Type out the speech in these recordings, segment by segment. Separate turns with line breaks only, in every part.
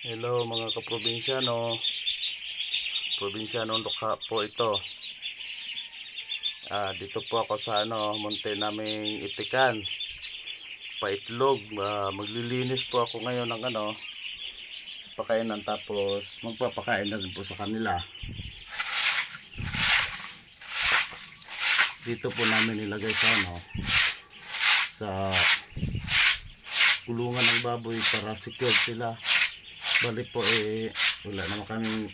Hello mga kaprobinsyano. Probinsyano Lukha po ito. Dito po ako sa munti naming itikan. Paitlog. Maglilinis po ako ngayon ng pakainan, tapos magpapakain na rin po sa kanila. Dito po namin nilagay sa kulungan ng baboy para secure sila. Balik po wala naman kaming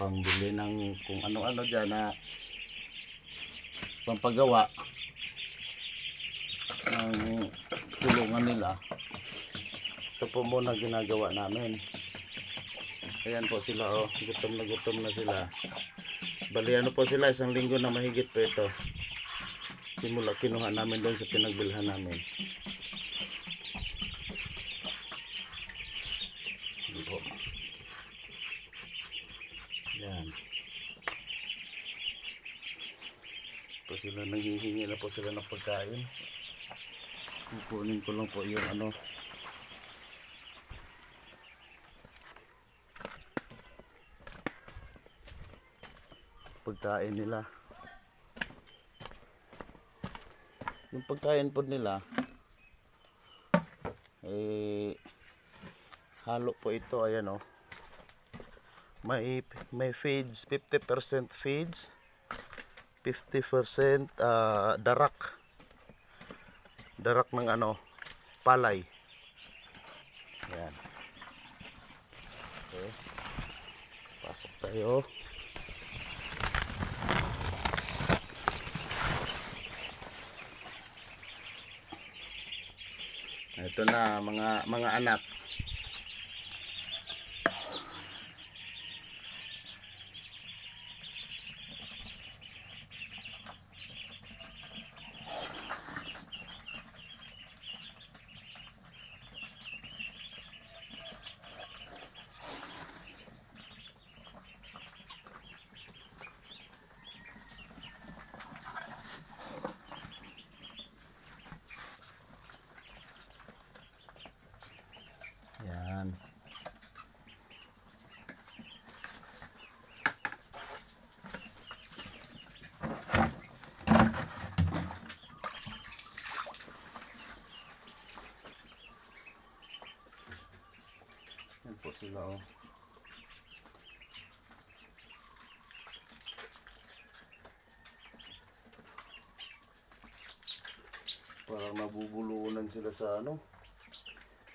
pangbili ng kung ano-ano dyan na pampagawa ng kulungan nila. Ito po muna ginagawa namin. Ayan po sila, gutom na sila. Bali po sila, 1 linggo na mahigit po ito. Simula kinuha namin doon sa pinagbilhan namin. Yan. Po sila, nanghihingi na po sila ng pagkain. Kukunin ko lang po yung pagkain nila. Yung pagkain po nila halo po ito. Ayan may feeds, 50% feeds, 50% darak ng palay. Ayan. Okay, pasok tayo. Ito na mga anak. Yan. Yan po sila Parang nabubulunan sila sa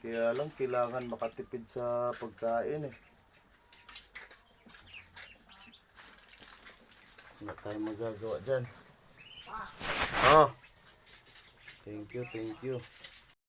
kaya lang kailangan makatipid sa pagkain Wala tayong magagawa dyan. Thank you.